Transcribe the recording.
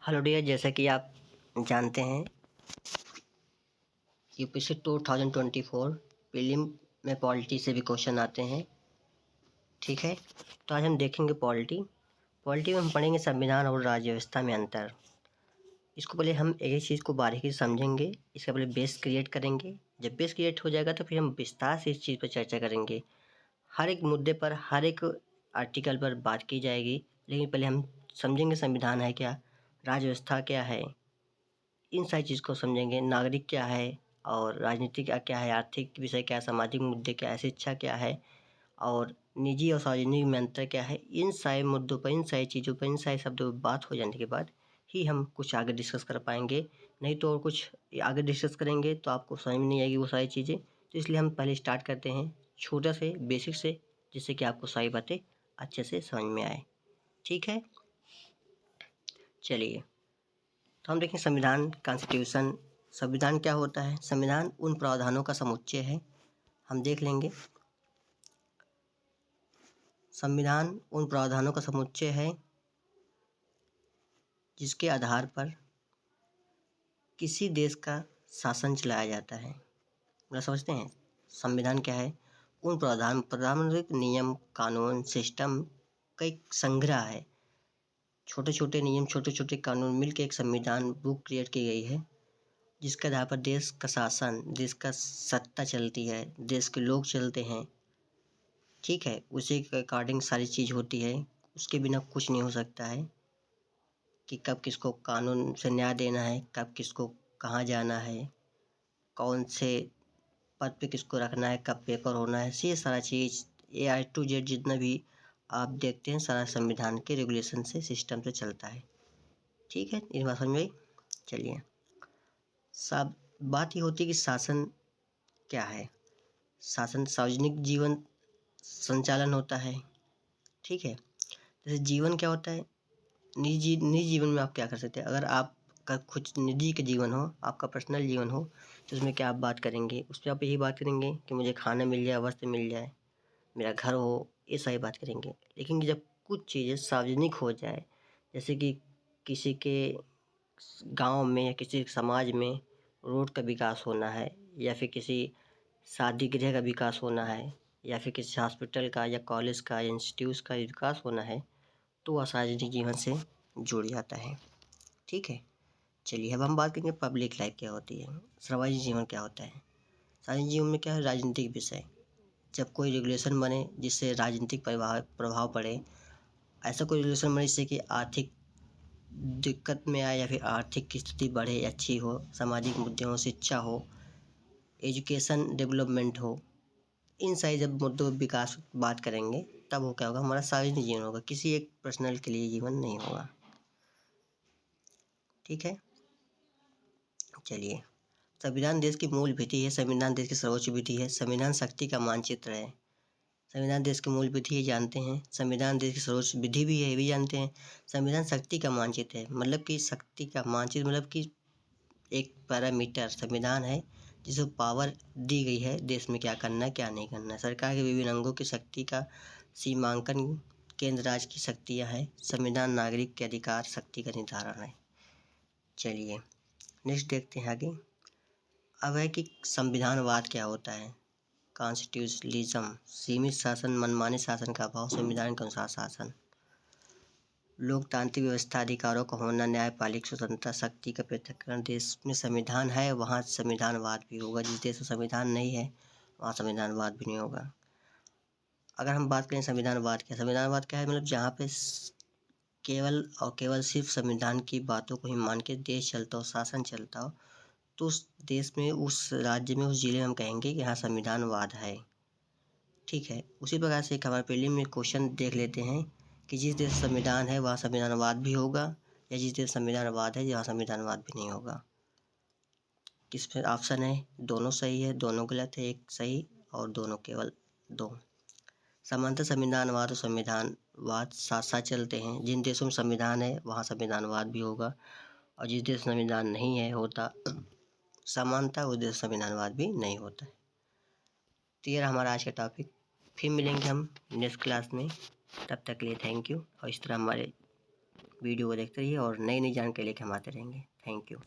Hello dear, जैसा कि आप जानते हैं यूपीएससी 2024 प्रीलिम में पॉलिटी से भी क्वेश्चन आते हैं। ठीक है, तो आज हम देखेंगे पॉलिटी में हम पढ़ेंगे संविधान और राज्य व्यवस्था में अंतर। इसको पहले हम एक चीज़ को बारीकी से समझेंगे, इसका पहले बेस क्रिएट करेंगे। जब बेस क्रिएट हो जाएगा तो फिर हम विस्तार से इस चीज़ पर चर्चा करेंगे। हर एक मुद्दे पर, हर एक आर्टिकल पर बात की जाएगी, लेकिन पहले हम समझेंगे संविधान है क्या, राज्य व्यवस्था क्या है, इन सारी चीज़ को समझेंगे। नागरिक क्या है और राजनीति क्या है, आर्थिक विषय क्या है, सामाजिक मुद्दे क्या है, शिक्षा क्या है और निजी और सार्वजनिक में अंतर क्या है। इन सारे मुद्दों पर, इन सारी चीज़ों पर, इन सारे शब्दों पर बात हो जाने के बाद ही हम कुछ आगे डिस्कस कर पाएंगे। नहीं तो और कुछ आगे डिस्कस करेंगे तो आपको समझ में नहीं आएगी वो सारी चीज़ें। तो इसलिए हम पहले स्टार्ट करते हैं छोटा से बेसिक से, जिससे कि आपको सारी बातें अच्छे से समझ में आए। ठीक है, चलिए तो हम देखें संविधान, कॉन्स्टिट्यूशन। संविधान क्या होता है? संविधान उन प्रावधानों का समुच्चय है। हम देख लेंगे, संविधान उन प्रावधानों का समुच्चय है जिसके आधार पर किसी देश का शासन चलाया जाता है। मतलब समझते हैं संविधान क्या है? उन प्रावधान नियम, कानून, सिस्टम का एक संग्रह है। छोटे छोटे नियम, छोटे छोटे कानून मिलकर एक संविधान बुक क्रिएट की गई है, जिसके आधार पर देश का शासन, देश का सत्ता चलती है, देश के लोग चलते हैं। ठीक है, उसी के अकॉर्डिंग सारी चीज़ होती है। उसके बिना कुछ नहीं हो सकता है कि कब किसको कानून से न्याय देना है, कब किसको कहाँ जाना है, कौन से पद पे किसको रखना है, कब पेपर होना है, ये सारा चीज़ A to Z जितना भी आप देखते हैं सारा संविधान के रेगुलेशन से, सिस्टम से चलता है। ठीक है, इस बात समझ में आई? चलिए, सब बात ये होती है कि शासन क्या है। शासन सार्वजनिक जीवन संचालन होता है। ठीक है, जैसे जीवन क्या होता है, निजी जीवन में आप क्या कर सकते हैं। अगर आपका कुछ निजी का जीवन हो, आपका पर्सनल जीवन हो, तो उसमें क्या आप बात करेंगे? उस पर आप यही बात करेंगे कि मुझे खाना मिल जाए, वस्त्र मिल जाए, मेरा घर हो, ये सारी बात करेंगे। लेकिन जब कुछ चीज़ें सार्वजनिक हो जाए, जैसे कि किसी के गांव में या किसी समाज में रोड का विकास होना है, या फिर किसी शादी गृह का विकास होना है, या फिर किसी हॉस्पिटल का या कॉलेज का या इंस्टीट्यूट का विकास होना है, तो वह सार्वजनिक जीवन से जुड़ जाता है। ठीक है, चलिए अब हम बात करेंगे पब्लिक लाइफ क्या होती है, सार्वजनिक जीवन क्या होता है। सार्वजनिक जीवन में क्या है? राजनीतिक विषय। जब कोई रेगुलेशन बने जिससे राजनीतिक प्रभाव पड़े, ऐसा कोई रेगुलेशन बने जिससे कि आर्थिक दिक्कत में आए, या फिर आर्थिक की स्थिति बढ़े, अच्छी हो, सामाजिक मुद्दे हो, शिक्षा हो, एजुकेशन डेवलपमेंट हो, इन सारी जब मुद्दों विकास बात करेंगे, तब वो क्या होगा? हमारा सार्वजनिक जीवन होगा, किसी एक पर्सनल के लिए जीवन नहीं होगा। ठीक है, चलिए, संविधान देश की मूल विधि है, संविधान देश की सर्वोच्च विधि है, संविधान शक्ति का मानचित्र है। संविधान देश की मूल विधि है, जानते हैं। संविधान देश की सर्वोच्च विधि भी है, ये भी जानते हैं। संविधान शक्ति का मानचित्र है, मतलब कि शक्ति का मानचित्र, मतलब कि एक पैरामीटर संविधान है जिसको पावर दी गई है देश में क्या करना है, क्या नहीं करना है। सरकार के विभिन्न अंगों की शक्ति का सीमांकन केंद्र राज्य की शक्तियाँ हैं। संविधान नागरिक के अधिकार शक्ति का निर्धारण है। चलिए नेक्स्ट देखते हैं आगे। अब है कि संविधानवाद क्या होता है। कॉन्स्टिट्यूशनलिज्म, सीमित शासन, मनमाने शासन का अभाव, संविधान के अनुसार शासन। लोकतांत्रिक व्यवस्था, अधिकारों का होना, न्यायपालिक स्वतंत्रता, शक्ति का पृथक्करण। देश में संविधान है वहाँ संविधानवाद भी होगा, जिस देश में संविधान नहीं है वहाँ संविधानवाद भी नहीं होगा। अगर हम बात करें संविधानवाद क्या है, मतलब जहाँ पे केवल और केवल सिर्फ संविधान की बातों को ही मान के देश चलता हो, शासन चलता हो, तो उस देश में, उस राज्य में, उस जिले में हम कहेंगे कि यहाँ संविधानवाद है। ठीक है, उसी प्रकार से एक हमारे प्रीलिम में क्वेश्चन देख लेते हैं कि जिस देश संविधान है वहाँ संविधानवाद भी होगा, या जिस देश संविधानवाद है वहाँ संविधानवाद भी नहीं होगा। किस पे ऑप्शन है? दोनों सही है, दोनों गलत है, एक सही और दोनों केवल दो। समानता संविधानवाद और संविधानवाद साथ साथ चलते हैं। जिन देशों में संविधान है वहाँ संविधानवाद भी होगा, और जिस देश संविधान नहीं है होता समानता, उस देश संविधानवाद भी नहीं होता है। तो ये हमारा आज का टॉपिक। फिर मिलेंगे हम नेक्स्ट क्लास में, तब तक के लिए थैंक यू। और इस तरह हमारे वीडियो को देखते रहिए और नई नई जानकारी लेके हम आते रहेंगे। Thank you.